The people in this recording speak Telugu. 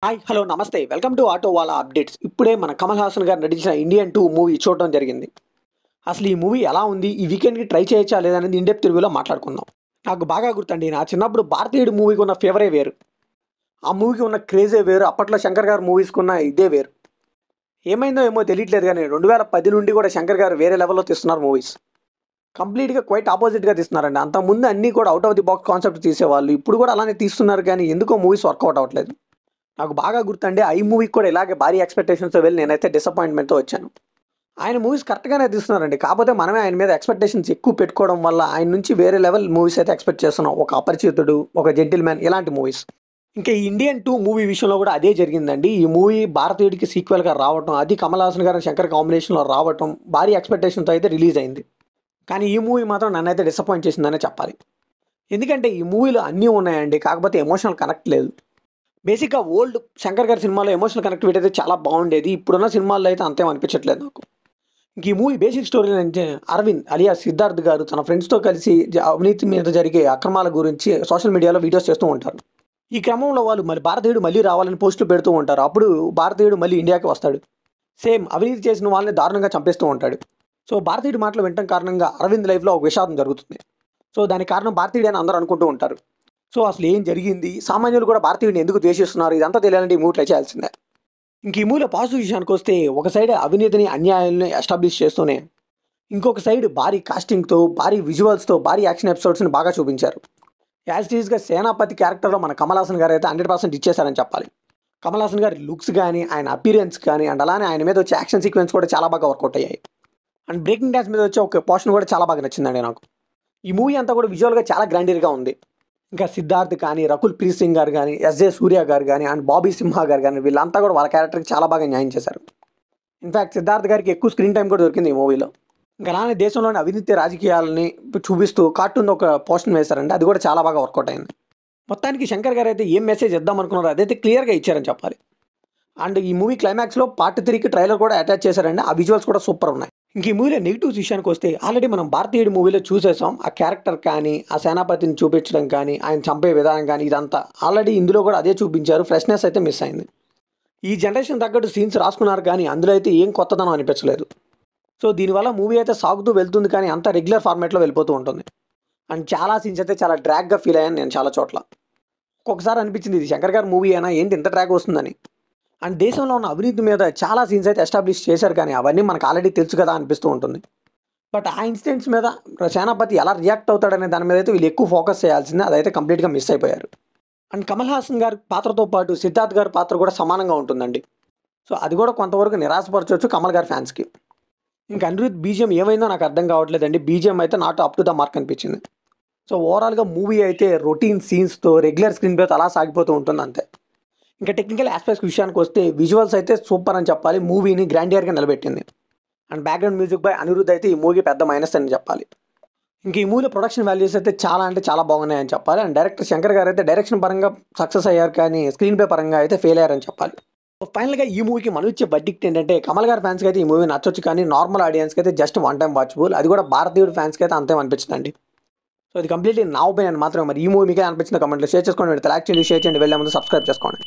హాయ్ హలో నమస్తే వెల్కమ్ టు ఆటో వాళ్ళ అప్డేట్స్. ఇప్పుడే మన కమల్ హాసన్ గారు నటించిన ఇండియన్ 2 మూవీ చూడడం జరిగింది. అసలు ఈ మూవీ ఎలా ఉంది, ఈ వీకెండ్కి ట్రై చేయొచ్చా లేదనేది ఇండెప్త్ రివ్యూలో మాట్లాడుకుందాం. నాకు బాగా గుర్తండి, నా చిన్నప్పుడు భారతీయుడు మూవీకి ఉన్న ఫేవరే వేరు. ఆ మూవీకి ఉన్న క్రేజే వేరు. అప్పట్లో శంకర్ గారు మూవీస్కి ఉన్న ఇదే వేరు. ఏమైందో ఏమో తెలియట్లేదు కానీ 2010 నుండి కూడా శంకర్ గారు వేరే లెవెల్లో తీస్తున్నారు మూవీస్. కంప్లీట్గా క్వైట్ ఆపోజిట్గా తీస్తున్నారండి. అంతకుముందు అన్నీ కూడా out of the box concept తీసేవాళ్ళు. ఇప్పుడు కూడా అలానే తీస్తున్నారు కానీ ఎందుకో మూవీస్ వర్కౌట్ అవ్వట్లేదు. నాకు బాగా గుర్తండి, ఐ మూవీకి కూడా ఇలాగే భారీ ఎక్స్పెక్టేషన్స్తో వెళ్ళి నేనైతే డిసప్పాయింట్మెంట్తో వచ్చాను. ఆయన మూవీస్ కరెక్ట్గానే తీస్తున్నారండి, కాకపోతే మనమే ఆయన మీద ఎక్స్పెక్టేషన్స్ ఎక్కువ పెట్టుకోవడం వల్ల ఆయన నుంచి వేరే లెవెల్ మూవీస్ అయితే ఎక్స్పెక్ట్ చేస్తున్నాం. ఒక అపరిచితుడు, ఒక జెంటిల్మెన్, ఇలాంటి మూవీస్. ఇంకా ఈ ఇండియన్ 2 మూవీ విషయంలో కూడా అదే జరిగిందండి. ఈ మూవీ భారతీయుడికి సీక్వెల్గా రావటం, అది కమల్ హాసన్ గారు శంకర్ కాంబినేషన్లో రావటం, భారీ ఎక్స్పెక్టేషన్తో అయితే రిలీజ్ అయింది. కానీ ఈ మూవీ మాత్రం నన్నైతే డిసప్పాయింట్ చేసిందనే చెప్పాలి. ఎందుకంటే ఈ మూవీలో అన్నీ ఉన్నాయండి, కాకపోతే ఎమోషనల్ కనెక్ట్ లేదు. బేసిక్గా ఓల్డ్ శంకర్ గారి సినిమాలో ఎమోషనల్ కనెక్టివిటీ అయితే చాలా బాగుండేది. ఇప్పుడున్న సినిమాల్లో అయితే అంతేం అనిపించట్లేదు నాకు. ఇంక ఈ మూవీ బేసిక్ స్టోరీ అంటే అరవింద్ అలియా సిద్ధార్థ్ గారు తన ఫ్రెండ్స్తో కలిసి అవినీతి మీద జరిగే అక్రమాల గురించి సోషల్ మీడియాలో వీడియోస్ చేస్తూ ఉంటారు. ఈ క్రమంలో వాళ్ళు భారతీయుడు మళ్ళీ రావాలని పోస్టులు పెడుతూ ఉంటారు. అప్పుడు భారతీయుడు మళ్ళీ ఇండియాకి వస్తాడు. సేమ్ అవినీతి చేసిన వాళ్ళని దారుణంగా చంపేస్తూ ఉంటాడు. సో భారతీయుడు మాటలు వినటం కారణంగా అరవింద్ లైఫ్లో ఒక విషాదం జరుగుతుంది. సో దానికి కారణం భారతీయుడు అని అందరూ అనుకుంటూ ఉంటారు. సో అసలు ఏం జరిగింది, సామాన్యులు కూడా భారతీయుడిని ఎందుకు ద్వేషిస్తున్నారు, ఇదంతా తెలియాలంటే ఈ మూవీ ట్రై చేయాల్సిందే. ఇంక ఈ మూవీలో పాజిటివ్ విషయానికి వస్తే, ఒక సైడ్ అవినీతిని అన్యాయాలని ఎస్టాబ్లిష్ చేస్తూనే ఇంకొక సైడ్ భారీ కాస్టింగ్తో, భారీ విజువల్స్తో, భారీ యాక్షన్ ఎపిసోడ్స్ని బాగా చూపించారు. యాజ్ టీజ్గా సేనాపతి క్యారెక్టర్లో మన కమల్ హాసన్ గారు అయితే 100% ఇచ్చేశారని చెప్పాలి. కమల్ హాసన్ గారి లుక్స్ కానీ, ఆయన అపీరెన్స్ కానీ, అండ్ అలానే ఆయన మీద వచ్చే యాక్షన్ సీక్వెన్స్ కూడా చాలా బాగా వర్కౌట్ అయ్యాయి. అండ్ బ్రేకింగ్ డాన్స్ మీద వచ్చే ఒక పోర్షన్ కూడా చాలా బాగా నచ్చిందండి నాకు. ఈ మూవీ అంతా కూడా విజువల్గా చాలా గ్రాండీర్గా ఉంది. ఇంకా సిద్ధార్థ్ కానీ, రకుల్ ప్రీత్ సింగ్ గారు కానీ, ఎస్జే సూర్య గారు కానీ, అండ్ బాబీ సింహా గారు కానీ, వీళ్ళంతా కూడా వాళ్ళ క్యారెక్టర్కి చాలా బాగా న్యాయం చేశారు. ఇన్ఫ్యాక్ట్ సిద్ధార్థ్ గారికి ఎక్కువ స్క్రీన్ టైం కూడా దొరికింది ఈ మూవీలో. ఇంకా అలానే దేశంలోని అవినీతి రాజకీయాలని చూపిస్తూ కార్టూన్ ఒక పోస్టర్ వేశారండి, అది కూడా చాలా బాగా వర్కౌట్ అయింది. మొత్తానికి శంకర్ గారు అయితే ఏం మెసేజ్ ఇద్దాం అనుకున్నారో అదైతే క్లియర్గా ఇచ్చారని చెప్పాలి. అండ్ ఈ మూవీ క్లైమాక్స్లో పార్ట్ 3కి ట్రైలర్ కూడా అటాచ్ చేశారండి, ఆ విజువల్స్ కూడా సూపర్ ఉన్నాయి. ఇంక ఈ మూవీలో నెగిటివ్స్ విషయానికి వస్తే, ఆల్రెడీ మనం భారతీయుడి మూవీలో చూసేసాం. ఆ క్యారెక్టర్ కానీ, ఆ సేనాపతిని చూపించడం కానీ, ఆయన చంపే విధానం కానీ, ఇదంతా ఆల్రెడీ ఇందులో కూడా అదే చూపించారు. ఫ్రెష్నెస్ అయితే మిస్ అయింది. ఈ జనరేషన్ తగ్గట్టు సీన్స్ రాసుకున్నారు కానీ అందులో అయితే ఏం కొత్తదనం అనిపించలేదు. సో దీనివల్ల మూవీ అయితే సాగుతూ వెళ్తుంది కానీ అంత రెగ్యులర్ ఫార్మాట్లో వెళ్ళిపోతూ ఉంటుంది. అండ్ చాలా సీన్స్ అయితే చాలా డ్రాగ్గా ఫీల్ అయ్యాను నేను చాలా చోట్ల. ఒక్కొక్కసారి అనిపించింది ఇది శంకర్ గారి మూవీ అయినా ఏంటి ఇంత డ్రాగ్ వస్తుందని. అండ్ దేశంలో ఉన్న అవినీతి మీద చాలా సీన్స్ అయితే ఎస్టాబ్లిష్ చేశారు కానీ అవన్నీ మనకు ఆల్రెడీ తెలుసు కదా అనిపిస్తూ ఉంటుంది. బట్ ఆ ఇన్సిడెంట్స్ మీద సేనాపతి ఎలా రియాక్ట్ అవుతాడనే దాని మీద అయితే వీళ్ళు ఎక్కువ ఫోకస్ చేయాల్సిందే, అదైతే కంప్లీట్గా మిస్ అయిపోయారు. అండ్ కమల్ హాసన్ గారి పాత్రతో పాటు సిద్ధార్థ్ గారి పాత్ర కూడా సమానంగా ఉంటుందండి. సో అది కూడా కొంతవరకు నిరాశపరచవచ్చు కమల్ గారి ఫ్యాన్స్కి. ఇంకా అనిరుద్ బీజిఎం ఏమైందో నాకు అర్థం కావట్లేదండి. బీజిఎం అయితే not up to the mark అనిపించింది. సో ఓవరాల్గా మూవీ అయితే రొటీన్ సీన్స్తో రెగ్యులర్ స్క్రీన్ ప్లేతో అలా సాగిపోతూ ఉంటుంది అంతే. ఇంకా టెక్నికల్ ఆస్పెక్ట్స్ విషయానికి వస్తే విజువల్స్ అయితే సూపర్ అని చెప్పాలి, మూవీని గ్రాండియర్గా నిలబెట్టింది. And background music by Anirudh అయితే ఈ మూవీ పెద్ద మైనస్ అని చెప్పాలి. ఇంక ఈ మూవీలో ప్రొడక్షన్ వాల్యూస్ అయితే చాలా అంటే చాలా బాగున్నాయని చెప్పాలి. అండ్ డైరెక్టర్ శంకర్ గారు అయితే డైరెక్షన్ పరంగా సక్సెస్ అయ్యారు కానీ స్క్రీన్ ప్లే పరంగా అయితే ఫెయిల్ అయ్యారని చెప్పాలి. ఫైనల్గా ఈ మూవీకి మనం ఇచ్చే బడ్జెక్ట్ ఏంటంటే, కమల్ గారి ఫ్యాన్స్కి అయితే ఈ మూవీ నచ్చొచ్చు కానీ నార్మల్ ఆడియన్స్కి అయితే జస్ట్ వన్ టైం వాచబుల్, అది కూడా భారతీయుడు ఫ్యాన్స్కి అయితే అంతేం అనిపించిందండి. సో ఇది కంప్లీట్లీ నా ఒపీనియన్ మాత్రమే. మరి ఈ మూవీ మీకే అనిపించిన కమెంట్లో షేర్ చేసుకోండి, లైక్ చేయండి, షేర్ చేయండి, వెళ్ళే ముందు సబ్స్క్రైబ్ చేసుకోండి.